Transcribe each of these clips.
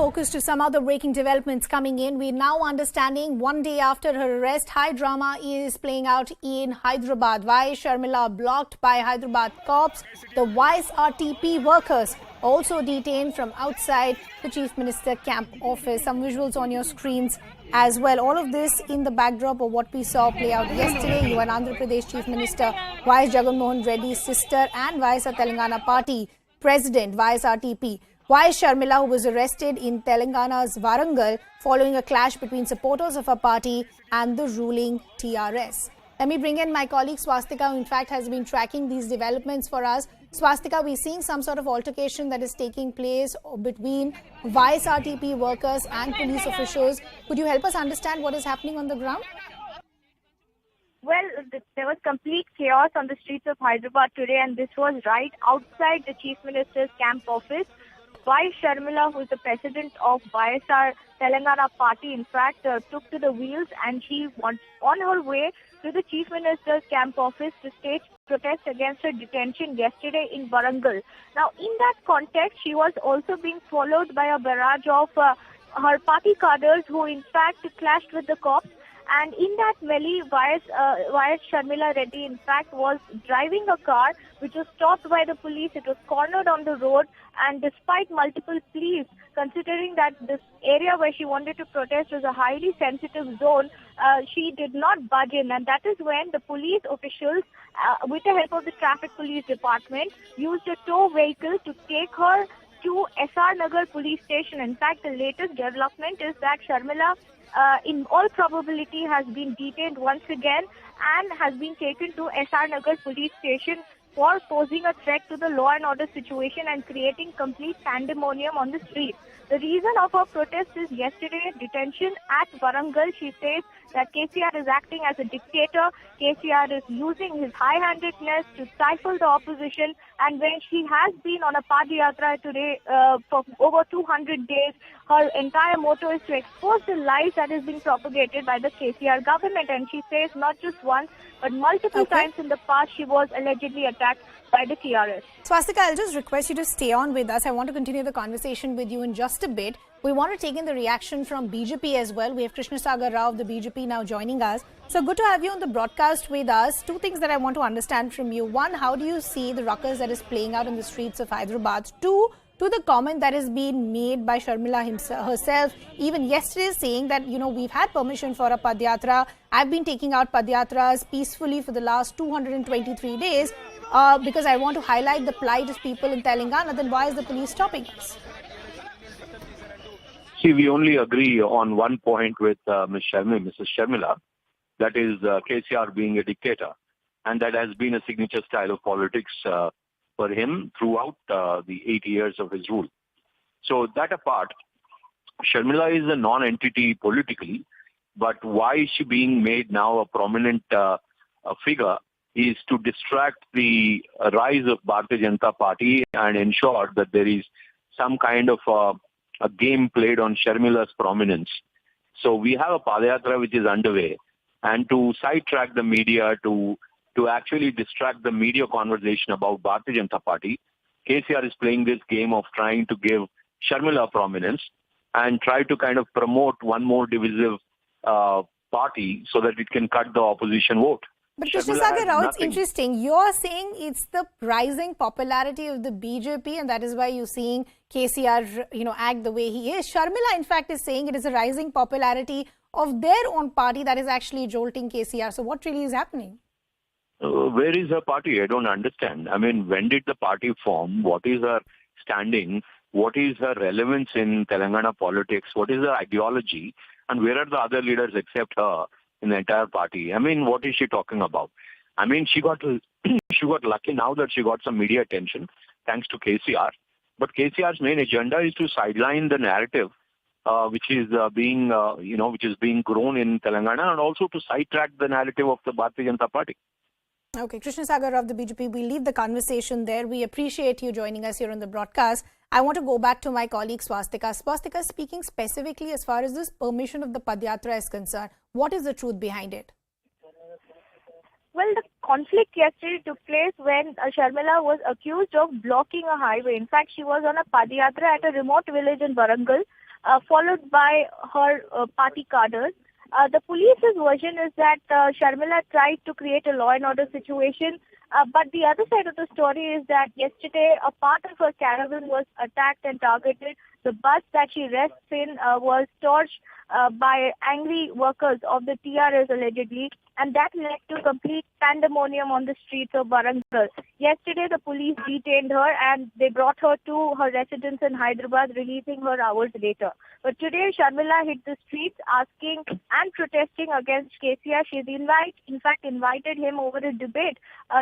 focus to some other breaking developments coming in. We're now understanding 1 day after her arrest, high drama is playing out in Hyderabad. Why Sharmila blocked by Hyderabad cops. The YSRTP workers also detained from outside the Chief Minister camp office. Some visuals on your screens as well. All of this in the backdrop of what we saw play out yesterday. You and Andhra Pradesh Chief Minister YS Jagan Mohan Reddy's sister and YSR Telangana Party President YSRTP. YS Sharmila, who was arrested in Telangana's Warangal following a clash between supporters of her party and the ruling TRS. Let me bring in my colleague Swastika, who in fact has been tracking these developments for us. Swastika, we're seeing some sort of altercation that is taking place between YSRTP workers and police officials. Could you help us understand what is happening on the ground? Well, there was complete chaos on the streets of Hyderabad today, and this was right outside the Chief Minister's camp office. YS Sharmila, who is the president of YSR Telangana Party, in fact, took to the wheels, and she was on her way to the Chief Minister's camp office to stage protest against her detention yesterday in Warangal. Now, in that context, she was also being followed by a barrage of her party cadres who, in fact, clashed with the cops. And in that melee, YS Sharmila Reddy, in fact, was driving a car which was stopped by the police. It was cornered on the road, and despite multiple pleas, considering that this area where she wanted to protest was a highly sensitive zone, she did not budge in. And that is when the police officials, with the help of the traffic police department, used a tow vehicle to take her to SR Nagar police station. In fact, the latest development is that Sharmila, in all probability, has been detained once again and has been taken to SR Nagar police station for posing a threat to the law and order situation and creating complete pandemonium on the street. The reason of her protest is yesterday's detention at Warangal. She says that KCR is acting as a dictator. KCR is using his high-handedness to stifle the opposition. And when she has been on a Padayatra today for over 200 days, her entire motto is to expose the lies that is being propagated by the KCR government. And she says not just once, but multiple times in the past, she was allegedly attacked by the TRS. Swastika, I'll just request you to stay on with us. I want to continue the conversation with you in just a bit. We want to take in the reaction from BJP as well. We have Krishna Sagar Rao of the BJP now joining us. So good to have you on the broadcast with us. Two things that I want to understand from you. One, how do you see the ruckus that is playing out in the streets of Hyderabad? Two, to the comment that has been made by Sharmila herself, even yesterday, saying that, you know, we've had permission for a Padyatra. I've been taking out Padyatras peacefully for the last 223 days because I want to highlight the plight of people in Telangana. Then why is the police stopping us? See, we only agree on one point with Mrs. Sharmila, that is KCR being a dictator. And that has been a signature style of politics for him throughout the 8 years of his rule. So that apart, Sharmila is a non-entity politically, but why is she being made now a prominent figure is to distract the rise of Bharatiya Janata Party and ensure that there is some kind of a game played on Sharmila's prominence. So we have a Padayatra which is underway, and to sidetrack the media, to actually distract the media conversation about Bharatiya Janata Party, KCR is playing this game of trying to give Sharmila prominence and try to kind of promote one more divisive party so that it can cut the opposition vote. But Krishna Sagar Rao, it's interesting. You're saying it's the rising popularity of the BJP, and that is why you're seeing KCR, act the way he is. Sharmila, in fact, is saying it is a rising popularity of their own party that is actually jolting KCR. So what really is happening? Where is her party? I don't understand. I mean, when did the party form? What is her standing? What is her relevance in Telangana politics? What is her ideology? And where are the other leaders except her in the entire party? I mean, what is she talking about? I mean, she got lucky now that she got some media attention thanks to KCR. But KCR's main agenda is to sideline the narrative which is being grown in Telangana, and also to sidetrack the narrative of the Bharatiya Janata Party. Okay, Krishna Sagar of the BJP, we'll leave the conversation there. We appreciate you joining us here on the broadcast. I want to go back to my colleague Swastika. Swastika, speaking specifically as far as this permission of the Padyatra is concerned, what is the truth behind it? Well, the conflict yesterday took place when Sharmila was accused of blocking a highway. In fact, she was on a Padyatra at a remote village in Warangal. followed by her party cadres. The police's version is that Sharmila tried to create a law and order situation, but the other side of the story is that yesterday a part of her caravan was attacked and targeted. The bus that she rests in was torched by angry workers of the TRS allegedly, and that led to complete pandemonium on the streets of Warangal. Yesterday, the police detained her and they brought her to her residence in Hyderabad, releasing her hours later. But today, Sharmila hit the streets asking and protesting against KCR. She's in fact invited him over a debate,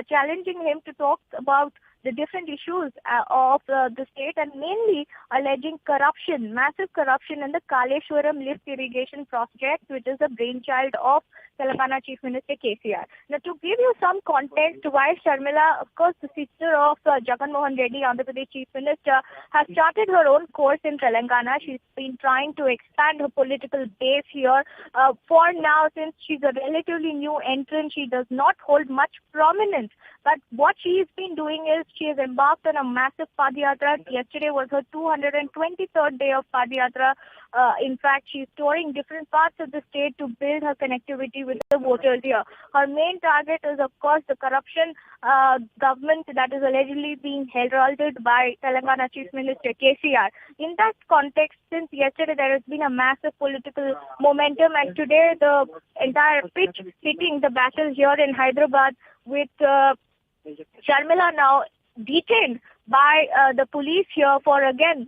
challenging him to talk about the different issues of the state, and mainly alleging corruption, massive corruption in the Kaleshwaram lift irrigation project, which is a brainchild of Telangana Chief Minister KCR. Now, to give you some context why Sharmila, of course, the sister of Jagan Mohan Reddy, Andhra Pradesh Chief Minister, has started her own course in Telangana. She's been trying to expand her political base here. For now, since she's a relatively new entrant, she does not hold much prominence. But what she's been doing is she has embarked on a massive Padayatra. Yesterday was her 223rd day of Padayatra. In fact, she's touring different parts of the state to build her connectivity with the voters here. Her main target is, of course, the corruption government that is allegedly being heralded by Telangana Chief Minister KCR. In that context, since yesterday there has been a massive political momentum, and today the entire pitch hitting the battle here in Hyderabad with Sharmila now detained by the police here for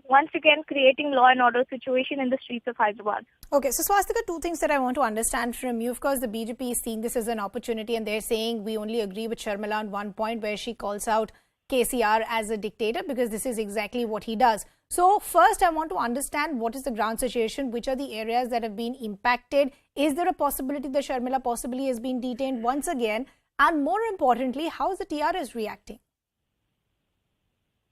once again creating law and order situation in the streets of Hyderabad. Okay, so Swastika, two things that I want to understand from you. Of course, the BJP is seeing this as an opportunity and they're saying we only agree with Sharmila on one point where she calls out KCR as a dictator because this is exactly what he does. So first, I want to understand what is the ground situation, which are the areas that have been impacted. Is there a possibility that Sharmila possibly has been detained once again? And more importantly, how is the TRS reacting?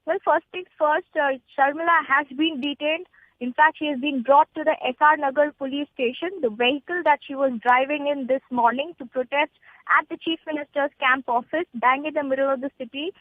Well, first things first, Sharmila has been detained. In fact, she has been brought to the SR Nagar police station. The vehicle that she was driving in this morning to protest at the Chief Minister's camp office, bang in the middle of the city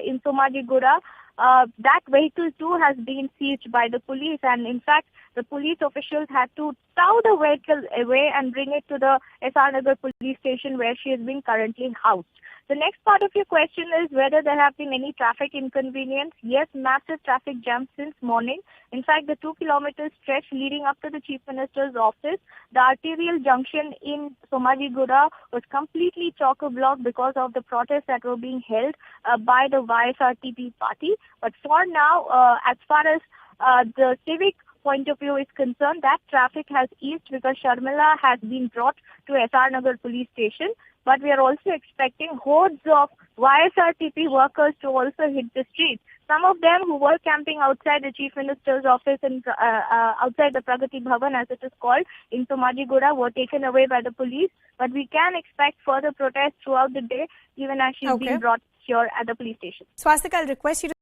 in Somajiguda, that vehicle too has been seized by the police, and in fact the police officials had to tow the vehicle away and bring it to the SR Nagar police station where she is being currently housed. The next part of your question is whether there have been any traffic inconvenience. Yes, massive traffic jams since morning. In fact, the 2-kilometer stretch leading up to the Chief Minister's office, the arterial junction in Somajiguda was completely chock-a-block because of the protests that were being held by the YSRTP party. But for now, as far as the civic point of view is concerned, that traffic has eased because Sharmila has been brought to SR Nagar police station. But we are also expecting hordes of YSRTP workers to also hit the streets. Some of them who were camping outside the Chief Minister's office and outside the Pragati Bhavan, as it is called, in Somajiguda, were taken away by the police. But we can expect further protests throughout the day, even as she's being brought here at the police station. Swastika, I'll request you to